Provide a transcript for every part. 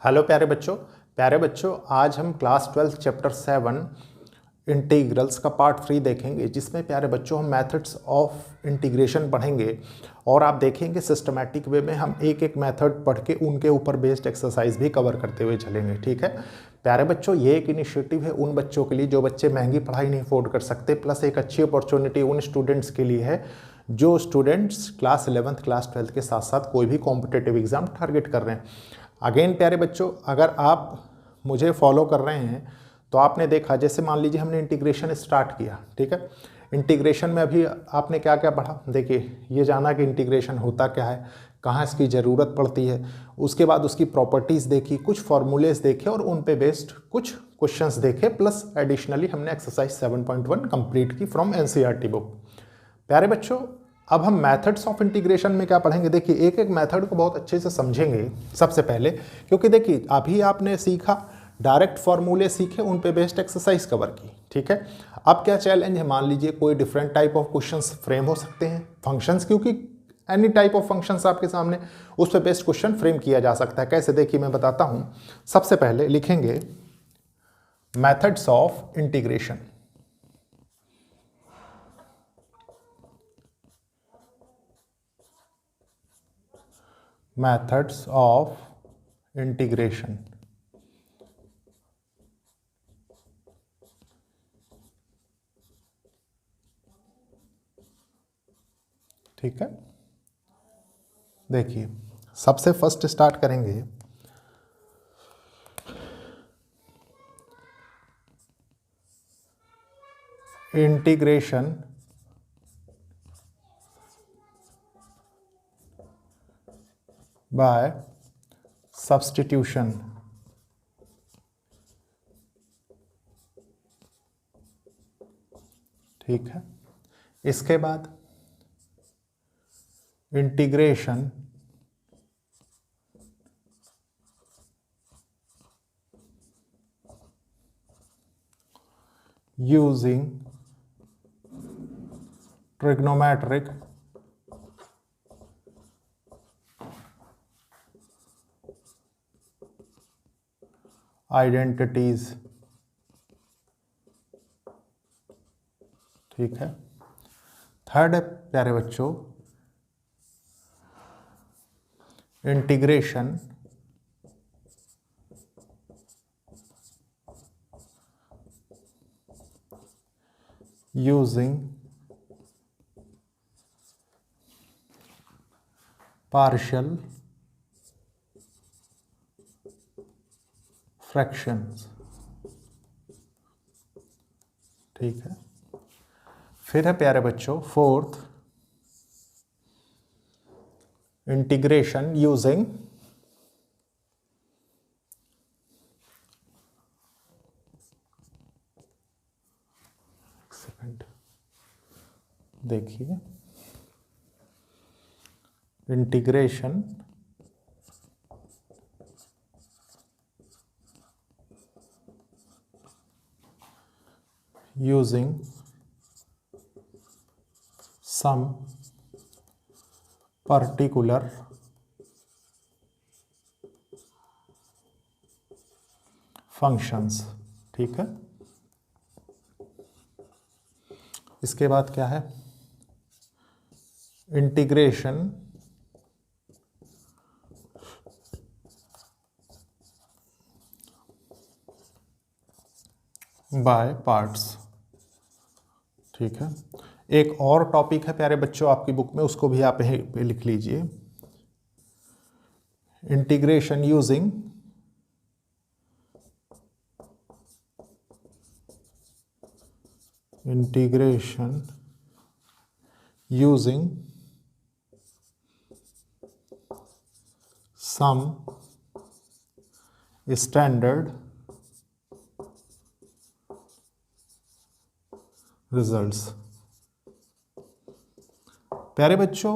Hello प्यारे बच्चों आज हम क्लास 12 चैप्टर 7 इंटीग्रल्स का पार्ट 3 देखेंगे, जिसमें प्यारे बच्चों हम मेथड्स ऑफ इंटीग्रेशन पढ़ेंगे और आप देखेंगे सिस्टमैटिक वे में हम एक एक मेथड पढ़ के उनके ऊपर बेस्ड एक्सरसाइज भी कवर करते हुए चलेंगे। ठीक है प्यारे बच्चों, ये एक इनिशिएटिव है उन बच्चों के लिए जो बच्चे महंगी पढ़ाई नहीं अफोर्ड कर सकते, प्लस एक अच्छी अपॉर्चुनिटी उन स्टूडेंट्स के लिए है जो students class 11th class 12th के साथ साथ कोई भी कॉम्पिटेटिव एग्जाम टारगेट कर रहे हैं। अगेन प्यारे बच्चों, अगर आप मुझे फॉलो कर रहे हैं तो आपने देखा, जैसे मान लीजिए हमने इंटीग्रेशन स्टार्ट किया। ठीक है, इंटीग्रेशन में अभी आपने क्या क्या पढ़ा, देखिए ये जाना कि इंटीग्रेशन होता क्या है, कहाँ इसकी ज़रूरत पड़ती है, उसके बाद उसकी प्रॉपर्टीज़ देखी, कुछ फॉर्मूलेज देखे और उन पे बेस्ड कुछ क्वेश्चंस देखे, प्लस एडिशनली हमने एक्सरसाइज 7.1 कंप्लीट की फ्रॉम एनसीईआरटी बुक। प्यारे बच्चों, अब हम मेथड्स ऑफ इंटीग्रेशन में क्या पढ़ेंगे, देखिए एक एक मेथड को बहुत अच्छे से समझेंगे सबसे पहले, क्योंकि देखिए अभी आपने सीखा डायरेक्ट फार्मूले सीखे, उन पे बेस्ड एक्सरसाइज कवर की। ठीक है, अब क्या चैलेंज है, मान लीजिए कोई different type of questions frame हो सकते हैं, फंक्शंस, क्योंकि एनी टाइप ऑफ फंक्शंस आपके सामने, उस पे बेस्ड क्वेश्चन फ्रेम किया जा सकता है। कैसे, देखिए मैं बताता हूं। सबसे पहले लिखेंगे methods of integration. Methods of integration. ठीक है, देखिए सबसे फर्स्ट स्टार्ट करेंगे इंटीग्रेशन बाय सब्स्टिट्यूशन। ठीक है, इसके बाद इंटीग्रेशन यूजिंग ट्रिग्नोमेट्रिक आइडेंटिटीज। ठीक है, थर्ड है प्यारे बच्चों इंटीग्रेशन यूजिंग पार्शियल फ्रैक्शंस। ठीक है, फिर है प्यारे बच्चों फोर्थ इंटीग्रेशन यूजिंग देखिए integration using some particular functions. ठीक है, इसके बाद क्या है, इंटीग्रेशन बाय पार्ट्स। ठीक है, एक और टॉपिक है प्यारे बच्चों आपकी बुक में, उसको भी आप यहीं पे लिख लीजिए, integration using some standard results. प्यारे बच्चों,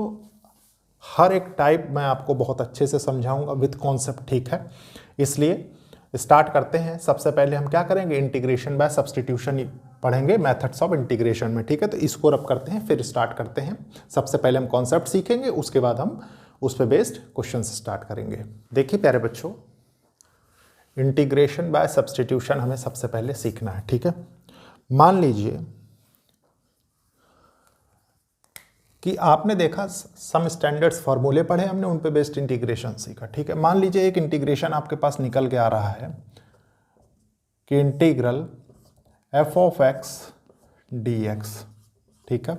हर एक टाइप मैं आपको बहुत अच्छे से समझाऊंगा विद कॉन्सेप्ट। ठीक है, इसलिए स्टार्ट करते हैं। सबसे पहले हम क्या करेंगे, इंटीग्रेशन बाय सब्स्टिट्यूशन पढ़ेंगे मेथड्स ऑफ इंटीग्रेशन में। ठीक है, तो इसको रब करते हैं, फिर स्टार्ट करते हैं। सबसे पहले हम कॉन्सेप्ट सीखेंगे, उसके बाद हम उस पर बेस्ड क्वेश्चन स्टार्ट करेंगे। देखिए प्यारे बच्चों, इंटीग्रेशन बाय सब्स्टिट्यूशन हमें सबसे पहले सीखना है, ठीक है। मान लीजिए कि आपने देखा सम स्टैंडर्ड्स फार्मूले पढ़े हमने, उन पे बेस्ड इंटीग्रेशन सीखा, ठीक है। मान लीजिए एक इंटीग्रेशन आपके पास निकल के आ रहा है कि integral f of x dx, ठीक है।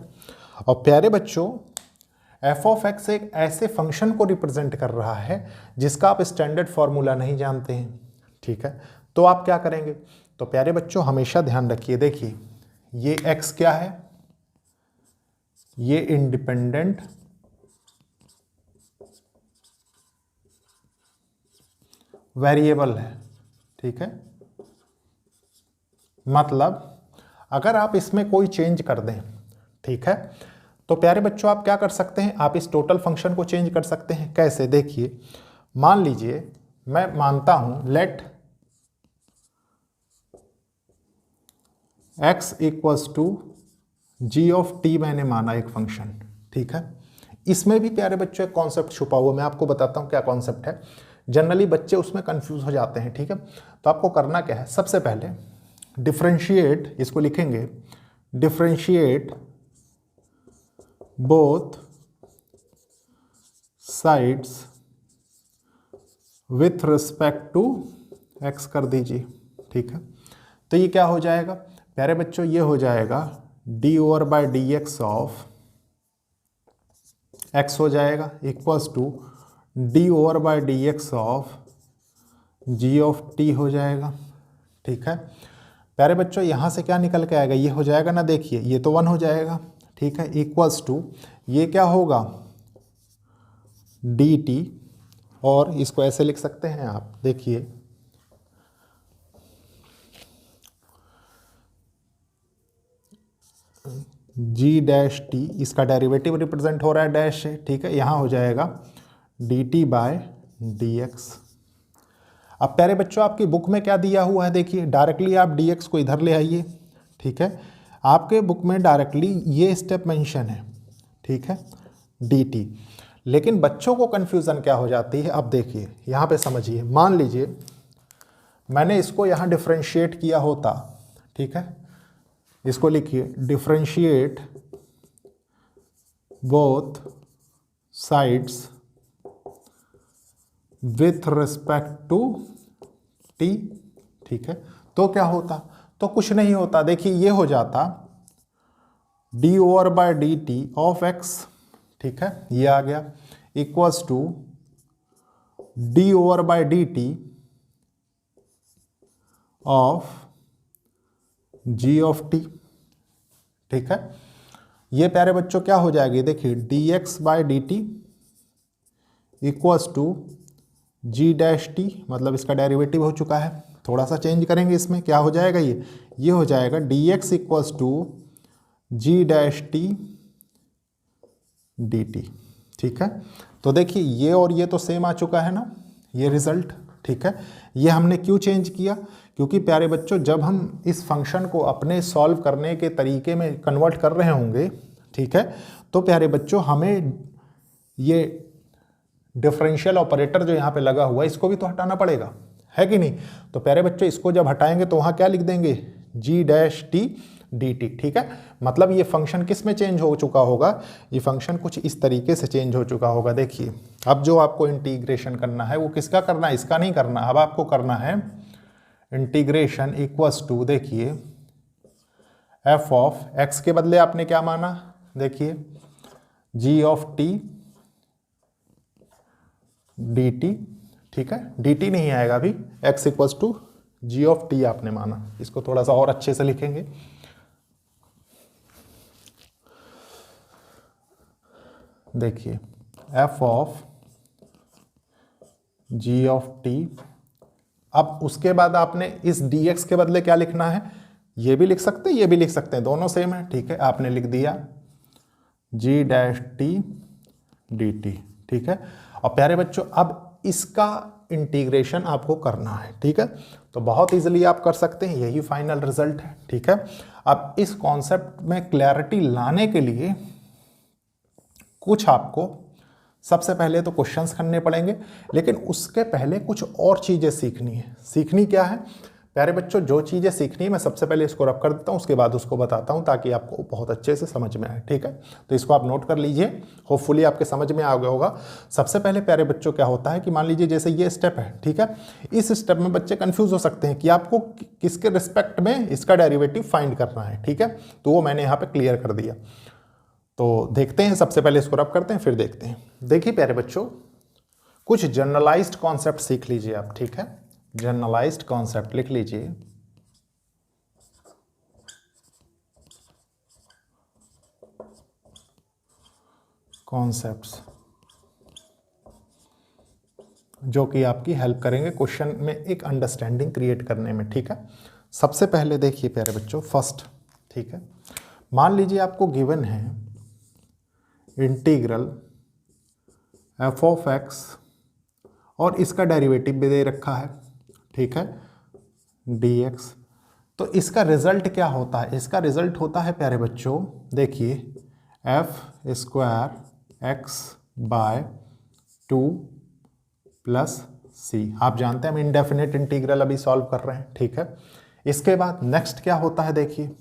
और प्यारे बच्चों f ऑफ x एक ऐसे फंक्शन को रिप्रेजेंट कर रहा है जिसका आप स्टैंडर्ड फार्मूला नहीं जानते हैं, ठीक है। तो आप क्या करेंगे? तो प्यारे बच्चों हमेशा ध्यान रखिए, देखिए ये x क्या है, ये इंडिपेंडेंट वेरिएबल है, ठीक है। मतलब अगर आप इसमें कोई चेंज कर दें, ठीक है, तो प्यारे बच्चों आप क्या कर सकते हैं, आप इस टोटल फंक्शन को चेंज कर सकते हैं। कैसे? देखिए मान लीजिए मैं मानता हूं let x equals to g of t, मैंने माना एक फंक्शन, ठीक है। इसमें भी प्यारे बच्चों एक कॉन्सेप्ट छुपा हुआ, मैं आपको बताता हूं क्या कॉन्सेप्ट है। जनरली बच्चे उसमें कंफ्यूज हो जाते हैं, ठीक है। तो आपको करना क्या है, सबसे पहले डिफरेंशिएट, इसको लिखेंगे differentiate both sides with respect to x कर दीजिए, ठीक है। तो ये क्या हो जाएगा प्यारे बच्चों, ये हो जाएगा D over by D X of x हो जाएगा equals to D over by D X of ji of T हो जाएगा, ठीक है। प्यारे बच्चों यहाँ से क्या निकल के आएगा, ये हो जाएगा ना, देखिए ये तो 1 हो जाएगा, ठीक है, इक्वल्स टू ये क्या होगा डी टी, और इसको ऐसे लिख सकते हैं आप, देखिए जी डैश टी, इसका डेरिवेटिव रिप्रेजेंट हो रहा है डैश से, ठीक है। यहाँ हो जाएगा D T by D x. अब प्यारे बच्चों आपकी बुक में क्या दिया हुआ है, देखिए डायरेक्टली आप डी एक्स को इधर ले आइए, ठीक है। आपके बुक में डायरेक्टली ये स्टेप मेंशन है, ठीक है, डी टी। लेकिन बच्चों को कन्फ्यूज़न क्या हो जाती है, अब देखिए यहाँ पे समझिए, मान लीजिए मैंने इसको यहाँ डिफरेंशिएट किया होता, ठीक है, इसको लिखिए differentiate both sides with respect to T, ठीक है। तो क्या होता, तो कुछ नहीं होता, देखिए ये हो जाता D over by D T of X, ठीक है, ये आ गया equals to D over by D T of ji of T, ठीक है। ये प्यारे बच्चों क्या हो जाएगी, देखिए D X by D T equals to G dash T, मतलब इसका डेरिवेटिव हो चुका है, थोड़ा सा चेंज करेंगे इसमें, क्या हो जाएगा ये हो जाएगा D X equals to G dash T D T, ठीक है। तो देखिए ये और ये तो सेम आ चुका है ना, ये रिजल्ट, ठीक है। ये हमने क्यों चेंज किया, क्योंकि प्यारे बच्चों जब हम इस फंक्शन को अपने सॉल्व करने के तरीके में कन्वर्ट कर रहे होंगे, ठीक है, तो प्यारे बच्चों हमें ये डिफरेंशियल ऑपरेटर जो यहाँ पे लगा हुआ है इसको भी तो हटाना पड़ेगा, है कि नहीं। तो प्यारे बच्चों इसको जब हटाएंगे तो वहाँ क्या लिख देंगे, जी डैश टी डी टी, ठीक है। मतलब ये फंक्शन किस में चेंज हो चुका होगा, ये फंक्शन कुछ इस तरीके से चेंज हो चुका होगा। देखिए अब जो आपको इंटीग्रेशन करना है वो किसका करना है, इसका नहीं करना, अब आपको करना है इंटीग्रेशन इक्वल्स टू, देखिए एफ ऑफ एक्स के बदले आपने क्या माना, देखिए G of T D T, ठीक है, डी टी नहीं आएगा अभी, X equals to G of T आपने माना। इसको थोड़ा सा और अच्छे से लिखेंगे, देखिए F of ji of t. अब उसके बाद आपने इस डी एक्स के बदले क्या लिखना है, ये भी लिख सकते हैं, ये भी लिख सकते हैं, दोनों सेम है, ठीक है। आपने लिख दिया जी डैश टी डी टी, ठीक है। और प्यारे बच्चों अब इसका इंटीग्रेशन आपको करना है, ठीक है। तो बहुत इजीली आप कर सकते हैं, यही फाइनल रिजल्ट है, ठीक है। अब इस कॉन्सेप्ट में क्लैरिटी लाने के लिए कुछ आपको सबसे पहले तो क्वेश्चंस करने पड़ेंगे, लेकिन उसके पहले कुछ और चीज़ें सीखनी है। सीखनी क्या है प्यारे बच्चों? जो चीज़ें सीखनी है मैं सबसे पहले इसको रब कर देता हूँ, उसके बाद उसको बताता हूँ ताकि आपको बहुत अच्छे से समझ में आए। ठीक है, तो इसको आप नोट कर लीजिए, होपफुली आपके समझ में आ गया होगा। सबसे पहले प्यारे बच्चों क्या होता है कि मान लीजिए जैसे ये स्टेप है, ठीक है, इस स्टेप में बच्चे कंफ्यूज हो सकते हैं कि आपको किसके रिस्पेक्ट में इसका डेरिवेटिव फाइंड करना है। ठीक है, तो वो मैंने यहाँ पर क्लियर कर दिया। तो देखते हैं, सबसे पहले इसको रब करते हैं फिर देखते हैं। देखिए प्यारे बच्चों, कुछ जनरलाइज्ड कॉन्सेप्ट सीख लीजिए आप। ठीक है, जनरलाइज्ड कॉन्सेप्ट लिख लीजिए। कॉन्सेप्ट्स जो कि आपकी हेल्प करेंगे क्वेश्चन में एक अंडरस्टैंडिंग क्रिएट करने में। ठीक है, सबसे पहले देखिए प्यारे बच्चों, फर्स्ट, ठीक है, मान लीजिए आपको गिवन है इंटीग्रल एफ ऑफ एक्स और इसका डेरिवेटिव भी दे रखा है। ठीक है, dx। तो इसका रिजल्ट क्या होता है? इसका रिजल्ट होता है प्यारे बच्चों, देखिए F square X by 2 plus C. आप जानते हैं हम इंडेफिनिट इंटीग्रल अभी सॉल्व कर रहे हैं। ठीक है, इसके बाद नेक्स्ट क्या होता है, देखिए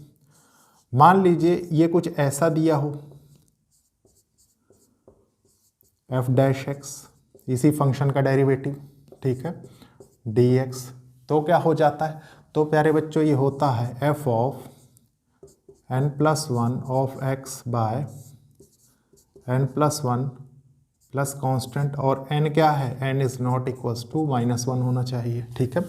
मान लीजिए ये कुछ ऐसा दिया हो, एफ डैश एक्स, इसी फंक्शन का डेरिवेटिव, ठीक है, dx। तो क्या हो जाता है? तो प्यारे बच्चों ये होता है f of n+1 of x by n+1 plus constant, और n क्या है? n is not equals to -1 होना चाहिए। ठीक है,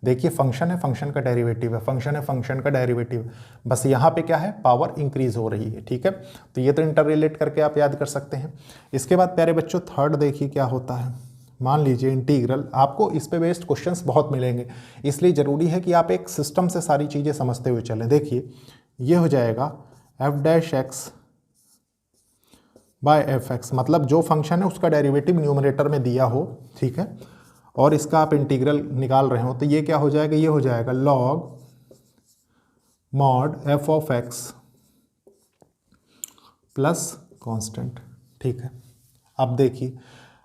देखिए फंक्शन है, फंक्शन का डेरिवेटिव है, फंक्शन है, फंक्शन का डेरिवेटिव, बस यहाँ पे क्या है, पावर इंक्रीज हो रही है। ठीक है, तो ये तो इंटर रिलेट करके आप याद कर सकते हैं। इसके बाद प्यारे बच्चों थर्ड देखिए क्या होता है, मान लीजिए इंटीग्रल, आपको इस पे बेस्ड क्वेश्चंस बहुत मिलेंगे, इसलिए ज़रूरी है कि आप एक सिस्टम से सारी चीज़ें समझते हुए चलें। देखिए ये हो जाएगा f dash x by f x, मतलब जो फंक्शन है उसका डेरिवेटिव न्यूमरेटर में दिया हो, ठीक है, और इसका आप इंटीग्रल निकाल रहे हो, तो ये क्या हो जाएगा? ये हो जाएगा log mod F of x plus constant. ठीक है, अब देखिए,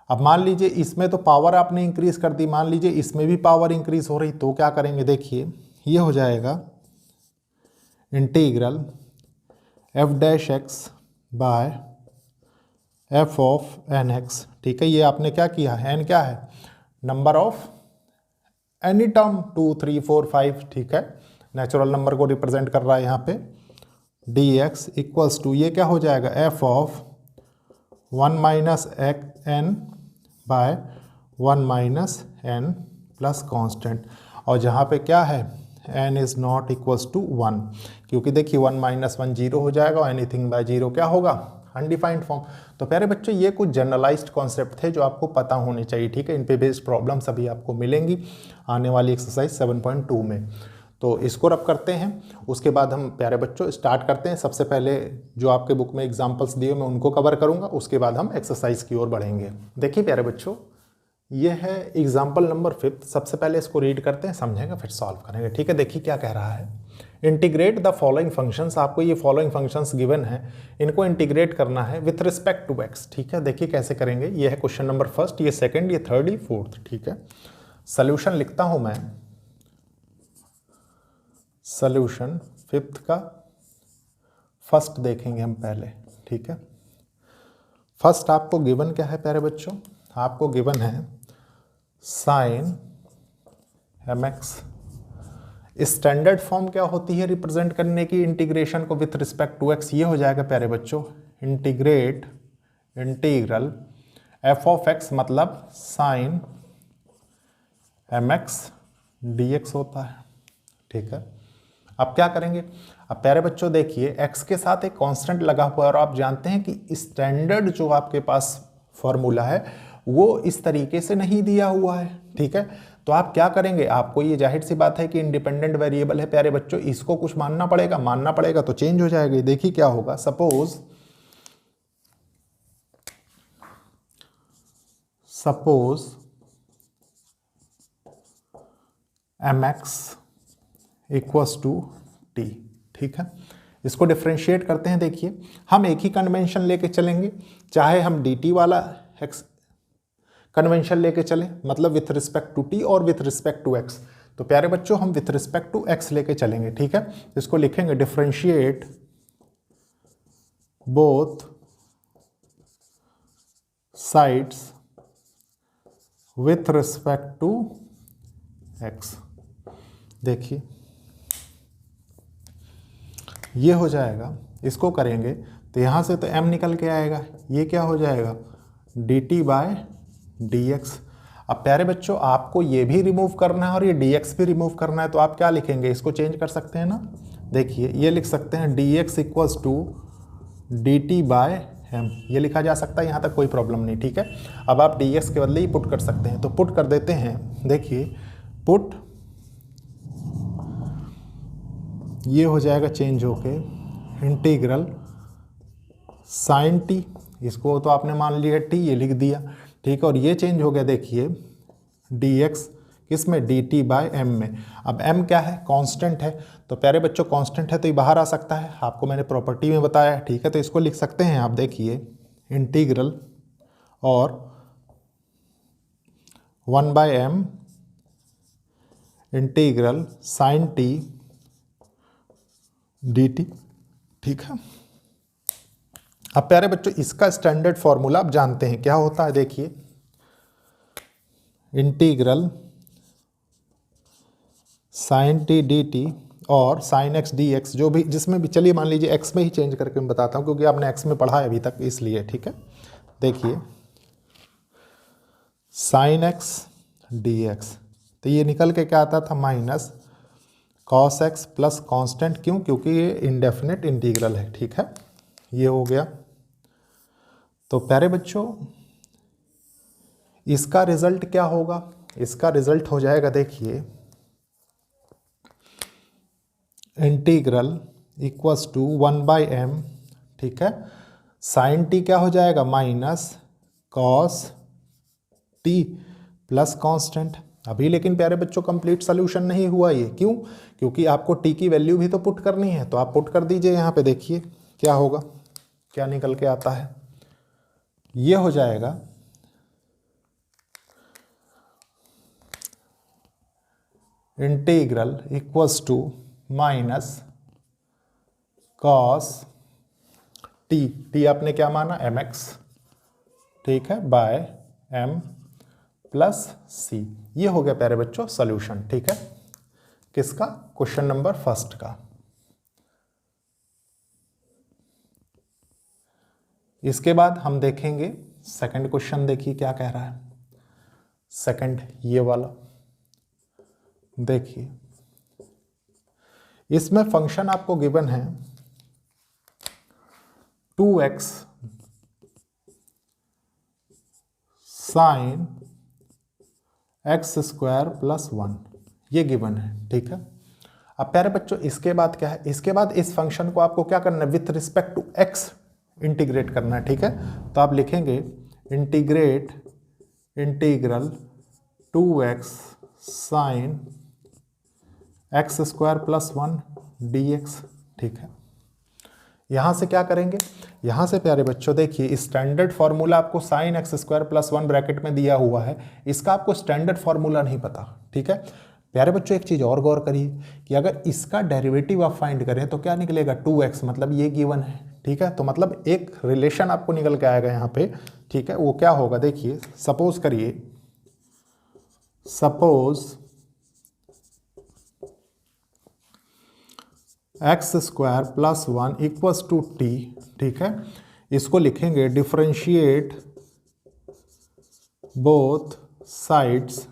अब मान लीजिए इसमें तो पावर आपने इंक्रीज कर दी, मान लीजिए इसमें भी पावर इंक्रीज हो रही, तो क्या करेंगे? देखिए ये हो जाएगा integral f dash x by f of n x. ठीक है, ये आपने क्या किया है, एन क्या है? Number of any term 2 3 4 5। ठीक है, नेचुरल नंबर को रिप्रेजेंट कर रहा है यहाँ पे। dx इक्वल्स टू ये क्या हो जाएगा? F of 1 minus n by 1 minus n plus constant, और जहाँ पे क्या है, n is not equals to 1, क्योंकि देखिए 1 माइनस 1 जीरो हो जाएगा, एनीथिंग बाय जीरो क्या होगा? Undefined form. तो प्यारे बच्चों ये कुछ जनरलाइज्ड कॉन्सेप्ट थे जो आपको पता होने चाहिए। ठीक है, इन पे बेस्ड प्रॉब्लम्स अभी आपको मिलेंगी आने वाली एक्सरसाइज 7.2 में। तो इसको रब करते हैं, उसके बाद हम प्यारे बच्चों स्टार्ट करते हैं। सबसे पहले जो आपके बुक में एग्जांपल्स दिए मैं उनको कवर करूंगा, उसके बाद हम एक्सरसाइज की ओर बढ़ेंगे। देखिए प्यारे बच्चों, ये है एग्जाम्पल नंबर 5। सबसे पहले इसको रीड करते हैं, समझेंगे फिर सॉल्व करेंगे। ठीक है, देखिए क्या कह रहा है, इंटीग्रेट द फॉलोइंग फंक्शंस। आपको ये फॉलोइंग फंक्शंस गिवन है, इनको इंटीग्रेट करना है विथ रिस्पेक्ट टू एक्स। ठीक है, देखिए कैसे करेंगे। ये है क्वेश्चन नंबर फर्स्ट, ये सेकंड, ये थर्ड, ये फोर्थ। ठीक है, सोल्यूशन लिखता हूं मैं, सोल्यूशन फिफ्थ का फर्स्ट देखेंगे हम पहले। ठीक है, फर्स्ट आपको गिवन क्या है प्यारे बच्चों? आपको गिवन है साइन mx। स्टैंडर्ड फॉर्म क्या होती है रिप्रेजेंट करने की इंटीग्रेशन को विथ रिस्पेक्ट टू एक्स? ये हो जाएगा प्यारे बच्चों इंटीग्रल एफ ऑफ एक्स, मतलब साइन mx dx होता है। ठीक है, अब क्या करेंगे? अब प्यारे बच्चों देखिए x के साथ एक कांस्टेंट लगा हुआ है, और आप जानते हैं कि स्टैंडर्ड जो आपके पास फॉर्मूला है वो इस तरीके से नहीं दिया हुआ है। ठीक है, तो आप क्या करेंगे? आपको ये जाहिर सी बात है कि इंडिपेंडेंट वेरिएबल है प्यारे बच्चों, इसको कुछ मानना पड़ेगा, तो चेंज हो जाएगा। देखिए क्या होगा, suppose mx equals to t। ठीक है, इसको डिफ्रेंशिएट करते हैं। देखिए हम एक ही कन्वेंशन लेके चलेंगे, चाहे हम dt वाला एक्स कन्वेंशन लेके चले, मतलब विथ रिस्पेक्ट टू टी और विथ रिस्पेक्ट टू एक्स। तो प्यारे बच्चों हम विथ रिस्पेक्ट टू एक्स लेके चलेंगे, ठीक है। इसको लिखेंगे differentiate both sides with respect to x. देखिए ये हो जाएगा, इसको करेंगे तो यहाँ से तो m निकल के आएगा, ये क्या हो जाएगा dt बाय dx। अब प्यारे बच्चों आपको ये भी रिमूव करना है और ये dx भी रिमूव करना है, तो आप क्या लिखेंगे, इसको चेंज कर सकते हैं ना। देखिए ये लिख सकते हैं dx equals to dt by m, ये लिखा जा सकता है, यहाँ तक कोई प्रॉब्लम नहीं, ठीक है। अब आप dx के बदले ही पुट कर सकते हैं, तो पुट कर देते हैं। देखिए पुट ये हो जाएगा चेंज होके इंटीग्रल साइन टी, इसको तो आपने मान लिया टी, ये लिख दिया, ठीक है। और ये चेंज हो गया, देखिए dx किस में, dt बाय m में। अब m क्या है, कांस्टेंट है, तो प्यारे बच्चों कांस्टेंट है तो ये बाहर आ सकता है, आपको मैंने प्रॉपर्टी में बताया, ठीक है। तो इसको लिख सकते हैं आप, देखिए इंटीग्रल और 1/m integral sine T dt, ठीक है। अब प्यारे बच्चों इसका स्टैंडर्ड फॉर्मूला आप जानते हैं क्या होता है, देखिए integral sine t D t और साइन एक्स डी एक्स, जो भी जिसमें भी, चलिए मान लीजिए एक्स में ही चेंज करके मैं बताता हूँ क्योंकि आपने एक्स में पढ़ा है अभी तक, इसलिए, ठीक है। देखिए साइन एक्स डी एक्स, तो ये निकल के क्या आता था minus cos x plus constant, क्यों, क्योंकि ये इंडेफिनिट इंटीग्रल है, ठीक है। ये हो गया। तो प्यारे बच्चों इसका रिजल्ट क्या होगा, इसका रिजल्ट हो जाएगा, देखिए इंटीग्रल इक्वल्स टू 1/m, ठीक है। साइन टी क्या हो जाएगा minus cos T plus constant. अभी लेकिन प्यारे बच्चों कंप्लीट सोल्यूशन नहीं हुआ ये, क्यों, क्योंकि आपको टी की वैल्यू भी तो पुट करनी है, तो आप पुट कर दीजिए यहाँ पे। देखिए क्या होगा, क्या निकल के आता है, ये हो जाएगा integral equals to minus cos t, t आपने क्या माना mx, ठीक है, बाय m प्लस c। ये हो गया प्यारे बच्चों सॉल्यूशन, ठीक है, किसका, क्वेश्चन नंबर फर्स्ट का। इसके बाद हम देखेंगे सेकंड क्वेश्चन, देखिए क्या कह रहा है सेकंड, ये वाला। देखिए इसमें फंक्शन आपको गिवन है 2x sine x square plus 1, ये गिवन है, ठीक है। अब प्यारे बच्चों इसके बाद क्या है, इसके बाद इस फंक्शन को आपको क्या करना है, with respect to x integrate करना है, ठीक है। तो आप लिखेंगे integrate integral 2x sine x square plus 1 dx, ठीक है। यहाँ से क्या करेंगे, यहाँ से प्यारे बच्चों देखिए स्टैंडर्ड फॉर्मूला आपको sign x square plus 1 bracket में दिया हुआ है, इसका आपको स्टैंडर्ड फॉर्मूला नहीं पता, ठीक है। प्यारे बच्चों एक चीज़ और गौर करिए कि अगर इसका डेरिवेटिव आप फाइंड करें तो क्या निकलेगा 2x, मतलब ये गिवन है, ठीक है। तो मतलब एक रिलेशन आपको निकल के आएगा यहाँ पे, ठीक है। वो क्या होगा, देखिए सपोज करिए, suppose x square plus 1 equals to T, ठीक है। इसको लिखेंगे differentiate both sides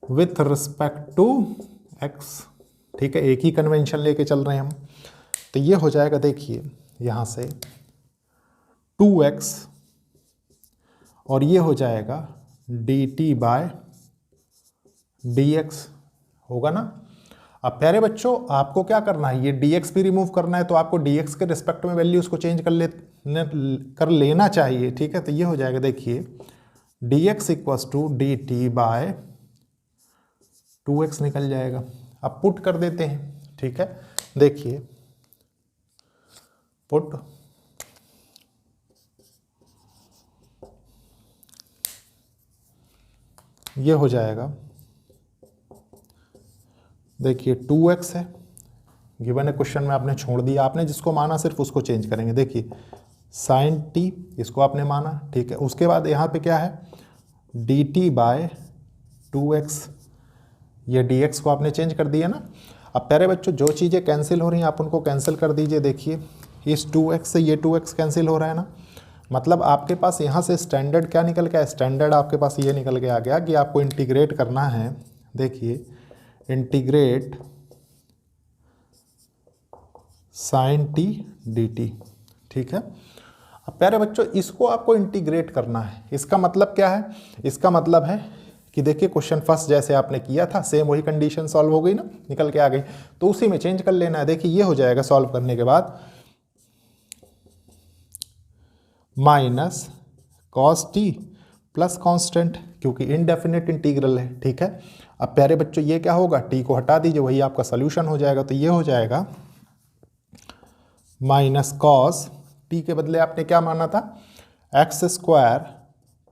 with respect to x, ठीक है। एक ही कन्वेंशन लेके चल रहे हैं हम, तो ये हो जाएगा, देखिए यहाँ से 2x और ये हो जाएगा dt बाय dx, होगा ना। अब प्यारे बच्चों आपको क्या करना है, ये dx भी रिमूव करना है, तो आपको dx के रिस्पेक्ट में वैल्यू उसको चेंज कर लेना चाहिए, ठीक है। तो ये हो जाएगा, देखिए dx equals to dt by 2x निकल जाएगा। अब पुट कर देते हैं, ठीक है। देखिए पुट ये हो जाएगा, देखिए 2x है, गिवन है क्वेश्चन में, आपने छोड़ दिया, आपने जिसको माना सिर्फ उसको चेंज करेंगे। देखिए sin t इसको आपने माना, ठीक है। उसके बाद यहाँ पे क्या है, dt बाय 2x, ये dx को आपने चेंज कर दिया ना। अब प्यारे बच्चों जो चीज़ें कैंसिल हो रही हैं आप उनको कैंसिल कर दीजिए। देखिए इस 2x से ये 2x कैंसिल हो रहा है ना, मतलब आपके पास यहाँ से स्टैंडर्ड क्या निकल के आया, स्टैंडर्ड आपके पास ये निकल के आ गया कि आपको इंटीग्रेट करना है। देखिए इंटीग्रेट sin t dt, ठीक है। अब प्यारे बच्चों इसको आपको इंटीग्रेट करना है, इसका मतलब क्या है, इसका मतलब है कि देखिए क्वेश्चन फर्स्ट जैसे आपने किया था सेम वही कंडीशन सॉल्व हो गई ना, निकल के आ गई, तो उसी में चेंज कर लेना है। देखिए ये हो जाएगा सॉल्व करने के बाद minus cos T plus constant, क्योंकि इनडेफिनेट इंटीग्रल है, ठीक है। अब प्यारे बच्चों ये क्या होगा, टी को हटा दीजिए, वही आपका सोल्यूशन हो जाएगा। तो ये हो जाएगा माइनस कॉस टी के बदले आपने क्या माना था, x square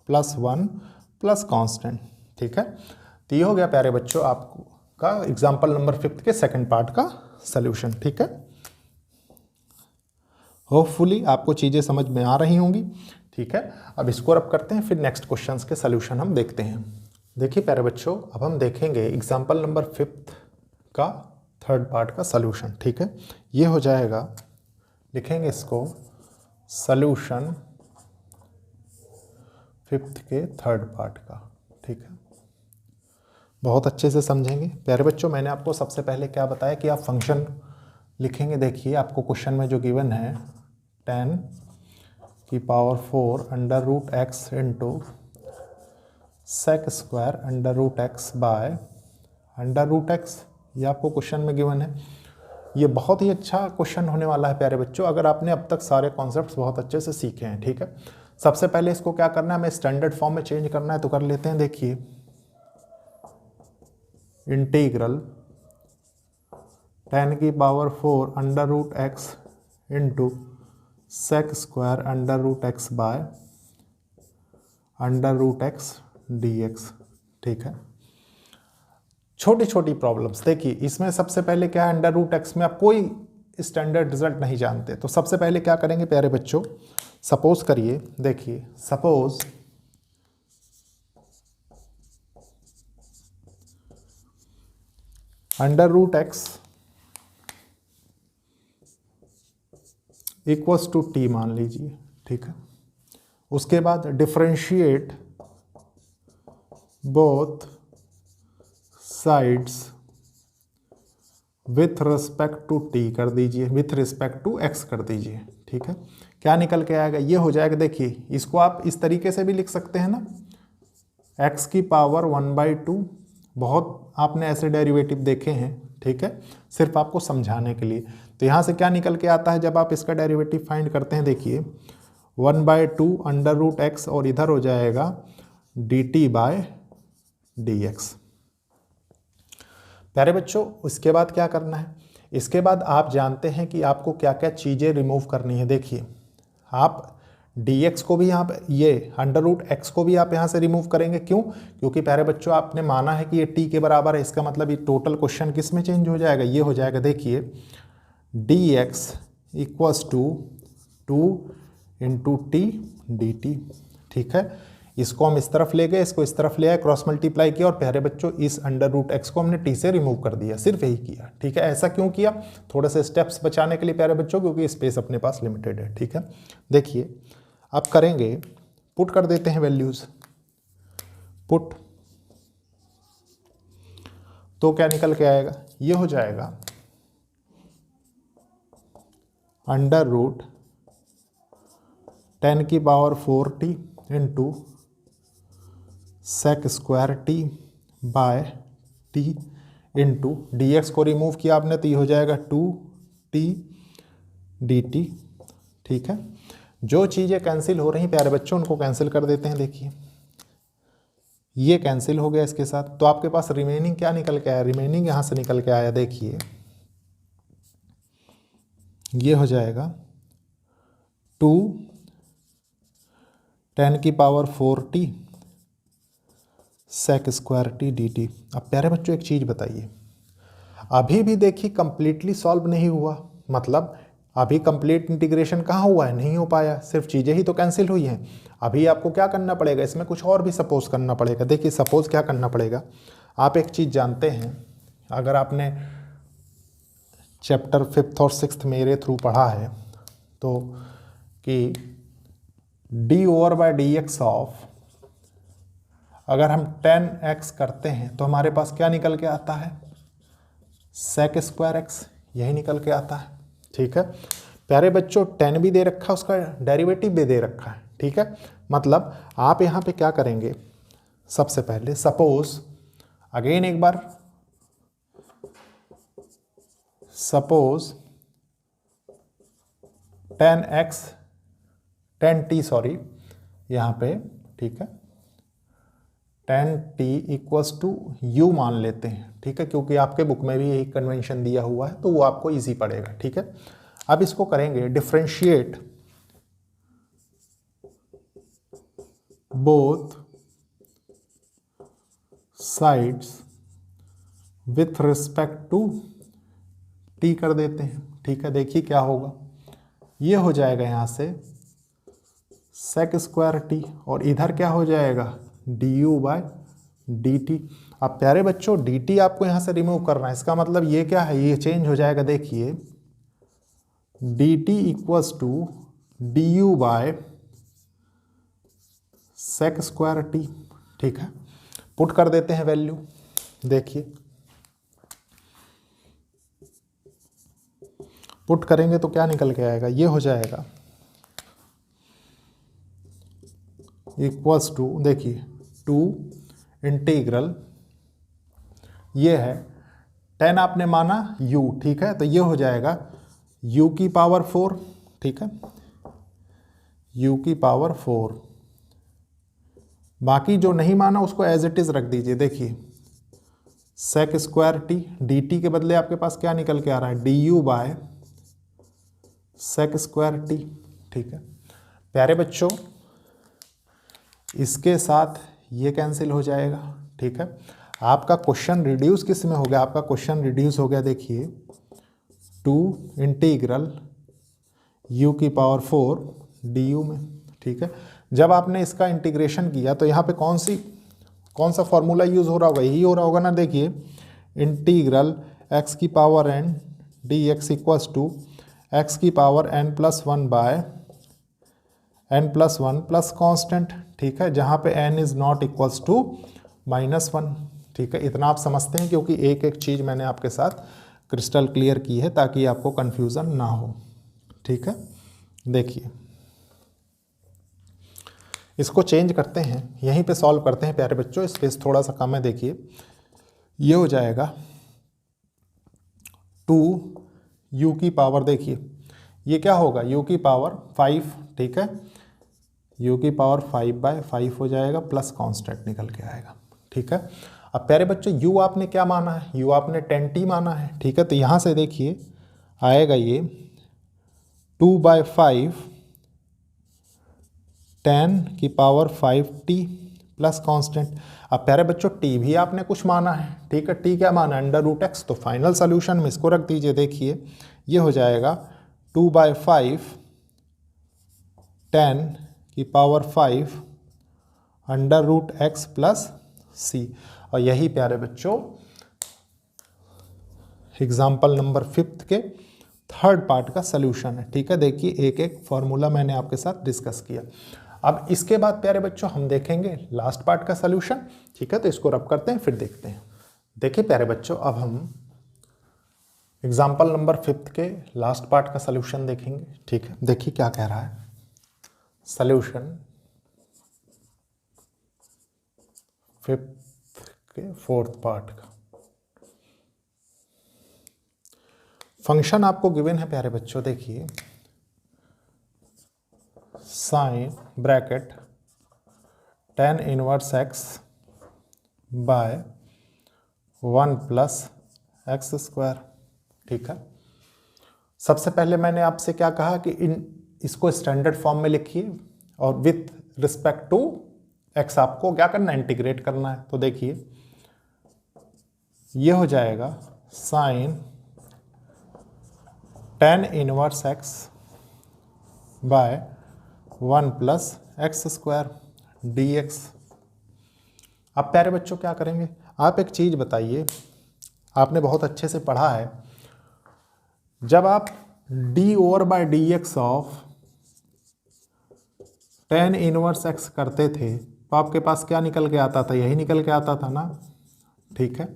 plus 1 plus constant, ठीक है। तो ये हो गया प्यारे बच्चों आपका एग्जाम्पल नंबर 5 के सेकंड पार्ट का सल्यूशन, ठीक है। होपफुली आपको चीज़ें समझ में आ रही होंगी, ठीक है। अब इसको रब करते हैं, फिर नेक्स्ट क्वेश्चंस के सल्यूशन हम देखते हैं। देखिए प्यारे बच्चों अब हम देखेंगे एग्जाम्पल नंबर 5 का थर्ड पार्ट का सल्यूशन, ठीक है। ये हो जाएगा, लिखेंगे इसको सल्यूशन 5 के थर्ड पार्ट का, ठीक है। बहुत अच्छे से समझेंगे प्यारे बच्चों। मैंने आपको सबसे पहले क्या बताया कि आप फंक्शन लिखेंगे। देखिए आपको क्वेश्चन में जो गिवन है 10 की power 4 under root x into sec square under root x by under root x, ये आपको क्वेश्चन में गिवन है। ये बहुत ही अच्छा क्वेश्चन होने वाला है प्यारे बच्चों, अगर आपने अब तक सारे कॉन्सेप्ट्स बहुत अच्छे से सीखे हैं, ठीक है। सबसे पहले इसको क्या करना है, हमें स्टैंडर्ड फॉर्म में चेंज करना है, तो कर लेते हैं। देखिए इंटीग्रल 10 की power 4 under root x into sec square under root x by under root x d x, ठीक है। छोटी छोटी प्रॉब्लम्स देखिए, इसमें सबसे पहले क्या है, अंडर रूट एक्स में आप कोई स्टैंडर्ड रिजल्ट नहीं जानते, तो सबसे पहले क्या करेंगे प्यारे बच्चों, सपोज करिए, देखिए suppose under root x equals to t मान लीजिए, ठीक है। उसके बाद differentiate both sides with respect to t कर दीजिए, विथ रिस्पेक्ट टू एक्स कर दीजिए, ठीक है। क्या निकल के आएगा, ये हो जाएगा। देखिए इसको आप इस तरीके से भी लिख सकते हैं ना, एक्स की पावर 1/2, बहुत आपने ऐसे डेरिवेटिव देखे हैं, ठीक है, सिर्फ आपको समझाने के लिए। तो यहाँ से क्या निकल के आता है जब आप इसका डेरिवेटिव फाइंड करते हैं, देखिए 1/2 अंडर रूट एक्स और इधर हो जाएगा dt बाय डी एक्स। प्यारे बच्चों इसके बाद क्या करना है, इसके बाद आप जानते हैं कि आपको क्या क्या चीज़ें रिमूव करनी है। देखिए आप dx को भी यहाँ पे, ये अंडर रूट एक्स को भी आप यहाँ से रिमूव करेंगे, क्यों, क्योंकि प्यारे बच्चों आपने माना है कि ये t के बराबर है, इसका मतलब ये टोटल क्वेश्चन किस में चेंज हो जाएगा, ये हो जाएगा। देखिए dx equals to 2 into t D T, ठीक है। इसको हम इस तरफ ले गए, इसको इस तरफ ले आए, क्रॉस मल्टीप्लाई किया, और प्यारे बच्चों इस अंडर रूट एक्स को हमने टी से रिमूव कर दिया, सिर्फ यही किया, ठीक है। ऐसा क्यों किया, थोड़े से स्टेप्स बचाने के लिए प्यारे बच्चों, क्योंकि स्पेस अपने पास लिमिटेड है, ठीक है। देखिए अब करेंगे, पुट कर देते हैं वैल्यूज, पुट, तो क्या निकल के आएगा, ये हो जाएगा अंडर रूट 10 की power 4t into sec square t by t into d x को रिमूव किया आपने, तो ये हो जाएगा 2t dt, ठीक है। जो चीज़ें कैंसिल हो रही प्यारे बच्चों उनको कैंसिल कर देते हैं। देखिए ये कैंसिल हो गया इसके साथ, तो आपके पास रिमेनिंग क्या निकल के आया, रिमेनिंग यहाँ से निकल के आया, देखिए ये हो जाएगा 2 10 की power 4t sec square t D t. अब प्यारे बच्चों एक चीज़ बताइए, अभी भी देखिए कंप्लीटली सॉल्व नहीं हुआ, मतलब अभी कंप्लीट इंटीग्रेशन कहाँ हुआ है, नहीं हो पाया, सिर्फ चीज़ें ही तो कैंसिल हुई हैं। अभी आपको क्या करना पड़ेगा, इसमें कुछ और भी सपोज करना पड़ेगा। देखिए सपोज क्या करना पड़ेगा, आप एक चीज़ जानते हैं, अगर आपने चैप्टर 5th और 6th मेरे थ्रू पढ़ा है तो कि d/dx ऑफ, अगर हम 10x करते हैं तो हमारे पास क्या निकल के आता है, सेक स्क्वायर एक्स, यही निकल के आता है। ठीक है प्यारे बच्चों, 10 भी दे रखा है, उसका डेरिवेटिव भी दे रखा है। ठीक है, मतलब आप यहाँ पे क्या करेंगे, सबसे पहले सपोज, अगेन एक बार सपोज 10t सॉरी यहाँ पे, ठीक है 10t इक्वल्स टू u मान लेते हैं। ठीक है, क्योंकि आपके बुक में भी यही कन्वेंशन दिया हुआ है तो वो आपको इजी पड़ेगा। ठीक है, अब इसको करेंगे differentiate both sides with respect to t कर देते हैं। ठीक है, देखिए क्या होगा, ये हो जाएगा यहाँ से सेक स्क्वायर टी और इधर क्या हो जाएगा du/dt। अब प्यारे बच्चों dt आपको यहाँ से रिमूव करना है, इसका मतलब ये क्या है, ये चेंज हो जाएगा। देखिए dt इक्वल्स टू du/सेक स्क्वायर टी। ठीक है, पुट कर देते हैं वैल्यू, देखिए पुट करेंगे तो क्या निकल के आएगा, ये हो जाएगा इक्वल्स टू, देखिए 2 इंटीग्रल, ये है 10 आपने माना u। ठीक है, तो ये हो जाएगा u की पावर 4। ठीक है, u की पावर 4, बाकी जो नहीं माना उसको एज इट इज रख दीजिए। देखिए sec square t, D t के बदले आपके पास क्या निकल के आ रहा है, du/सेक स्क्वायर टी। ठीक है प्यारे बच्चों, इसके साथ ये कैंसिल हो जाएगा। ठीक है, आपका क्वेश्चन रिड्यूस किस में हो गया, आपका क्वेश्चन रिड्यूस हो गया, देखिए 2 इंटीग्रल u की पावर 4 du में। ठीक है, जब आपने इसका इंटीग्रेशन किया तो यहाँ पे कौन सा फॉर्मूला यूज़ हो रहा होगा, यही हो रहा होगा ना। देखिए इंटीग्रल x की power n dx equals to x की पावर n+1 प्लस कांस्टेंट। ठीक है, जहाँ पे n is not equals to -1। ठीक है, इतना आप समझते हैं क्योंकि एक एक चीज़ मैंने आपके साथ क्रिस्टल क्लियर की है ताकि आपको कन्फ्यूज़न ना हो। ठीक है, देखिए इसको चेंज करते हैं, यहीं पे सॉल्व करते हैं प्यारे बच्चों, स्पेस थोड़ा सा कम है। देखिए ये हो जाएगा 2u की पावर, देखिए ये क्या होगा, u की पावर 5। ठीक है, u की पावर 5/5 हो जाएगा, प्लस कांस्टेंट निकल के आएगा। ठीक है, अब प्यारे बच्चों u आपने क्या माना है, u आपने 10t माना है। ठीक है, तो यहाँ से देखिए आएगा ये 2/5 10 की पावर 5t प्लस कांस्टेंट। अब प्यारे बच्चों t भी आपने कुछ माना है। ठीक है, t क्या माना, √x, तो फाइनल सोल्यूशन में इसको रख दीजिए। देखिए ये हो जाएगा 2/5 10 की पावर 5 √x प्लस c। और यही प्यारे बच्चों एग्जाम्पल नंबर 5th के 3rd पार्ट का सल्यूशन है। ठीक है, देखिए एक एक फॉर्मूला मैंने आपके साथ डिस्कस किया। अब इसके बाद प्यारे बच्चों हम देखेंगे लास्ट पार्ट का सल्यूशन। ठीक है, तो इसको रब करते हैं फिर देखते हैं। देखिए प्यारे बच्चों, अब हम एग्जाम्पल नंबर 5th के लास्ट पार्ट का सल्यूशन देखेंगे। ठीक है, देखिए क्या कह रहा है सल्यूशन 5th के 4th पार्ट का। फंक्शन आपको गिवन है प्यारे बच्चों, देखिए sine bracket tan inverse x by 1 plus x square. ठीक है, सबसे पहले मैंने आपसे क्या कहा कि इसको स्टैंडर्ड फॉर्म में लिखिए और विथ रिस्पेक्ट टू एक्स आपको क्या करना है, इंटीग्रेट करना है। तो देखिए ये हो जाएगा sine tan inverse x by 1 plus x square d x. अब प्यारे बच्चों क्या करेंगे, आप एक चीज़ बताइए, आपने बहुत अच्छे से पढ़ा है, जब आप D over by D X of tan inverse x करते थे तो आपके पास क्या निकल के आता था, यही निकल के आता था ना, ठीक है।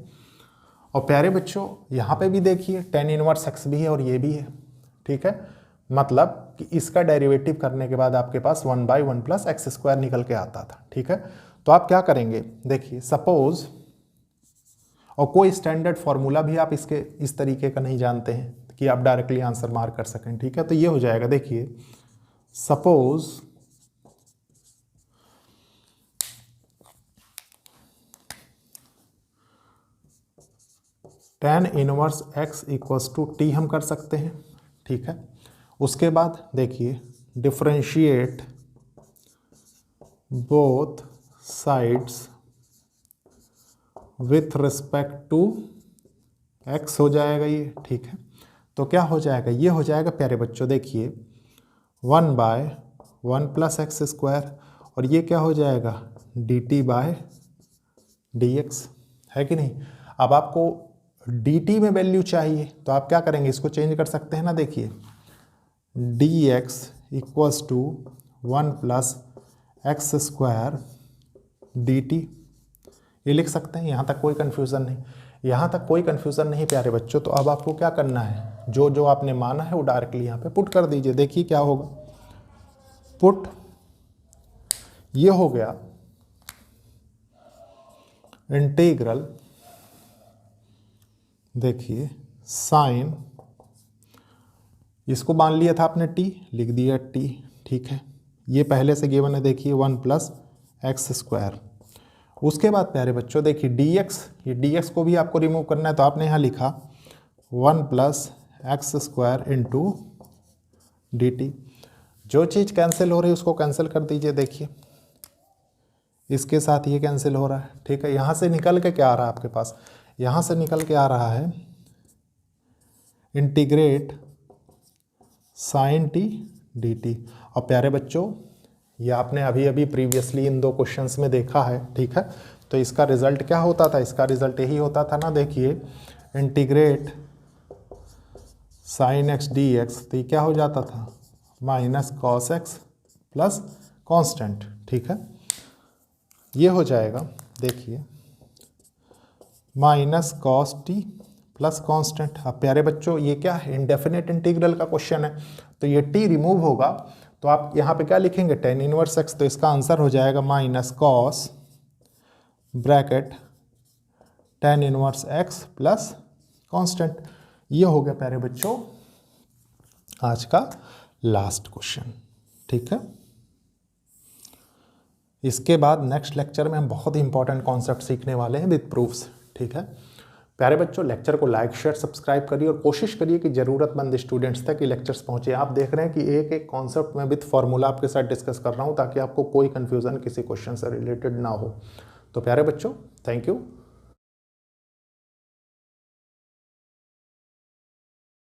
और प्यारे बच्चों यहाँ पे भी देखिए tan इनवर्स एक्स भी है और ये भी है, ठीक है। मतलब कि इसका डेरिवेटिव करने के बाद आपके पास 1/1 प्लस एक्स स्क्वायर निकल के आता था, ठीक है। तो आप क्या करेंगे, देखिए सपोज, और कोई स्टैंडर्ड फॉर्मूला भी आप इसके इस तरीके का नहीं जानते हैं कि आप डायरेक्टली आंसर मार्क कर सकें, ठीक है। तो ये हो जाएगा, देखिए suppose tan inverse x equals to t हम कर सकते हैं, ठीक है। उसके बाद देखिए differentiate both sides with respect to x हो जाएगा ये, ठीक है। तो क्या हो जाएगा, ये हो जाएगा प्यारे बच्चों, देखिए 1/1 प्लस एक्स स्क्वायर, और ये क्या हो जाएगा dt बाय डी एक्स, है कि नहीं। अब आपको dt में वैल्यू चाहिए तो आप क्या करेंगे, इसको चेंज कर सकते हैं ना, देखिए dx equals to 1 plus x square dt, ये लिख सकते हैं। यहाँ तक कोई कन्फ्यूज़न नहीं, यहाँ तक कोई कन्फ्यूज़न नहीं प्यारे बच्चों। तो अब आपको क्या करना है, जो जो आपने माना है वो डायरेक्टली यहाँ पे पुट कर दीजिए। देखिए क्या होगा, पुट, ये हो गया इंटीग्रल, देखिए साइन, इसको मान लिया था आपने t, लिख दिया t, ठीक है। ये पहले से गिवन है, देखिए 1 प्लस एक्स स्क्वायर। उसके बाद प्यारे बच्चों देखिए dx, ये dx को भी आपको रिमूव करना है, तो आपने यहाँ लिखा 1 plus x square into dt। जो चीज़ कैंसिल हो रही है उसको कैंसिल कर दीजिए, देखिए इसके साथ ये कैंसिल हो रहा है, ठीक है। यहाँ से निकल के क्या आ रहा है आपके पास, यहाँ से निकल के आ रहा है इंटीग्रेट साइन t dt। और प्यारे बच्चों ये आपने अभी अभी प्रीवियसली इन दो क्वेश्चंस में देखा है, ठीक है। तो इसका रिजल्ट क्या होता था, इसका रिजल्ट यही होता था ना, देखिए integrate sign x d x, तो ये क्या हो जाता था minus cos x plus constant, ठीक है। ये हो जाएगा, देखिए minus cos T plus constant. अब प्यारे बच्चों ये क्या है, इंडेफिनेट इंटीग्रल का क्वेश्चन है, तो ये टी रिमूव होगा, तो आप यहाँ पे क्या लिखेंगे, tan इनवर्स एक्स, तो इसका आंसर हो जाएगा minus cos bracket tan inverse x plus constant. ये हो गया प्यारे बच्चों आज का लास्ट क्वेश्चन, ठीक है। इसके बाद नेक्स्ट लेक्चर में हम बहुत ही इंपॉर्टेंट कॉन्सेप्ट सीखने वाले हैं विद प्रूफ्स, ठीक है। प्यारे बच्चों लेक्चर को लाइक शेयर सब्सक्राइब करिए और कोशिश करिए कि ज़रूरतमंद स्टूडेंट्स तक ये लेक्चर्स पहुंचे। आप देख रहे हैं कि एक एक कॉन्सेप्ट में विद फार्मूला आपके साथ डिस्कस कर रहा हूं ताकि आपको कोई कन्फ्यूज़न किसी क्वेश्चन से रिलेटेड ना हो। तो प्यारे बच्चों थैंक यू।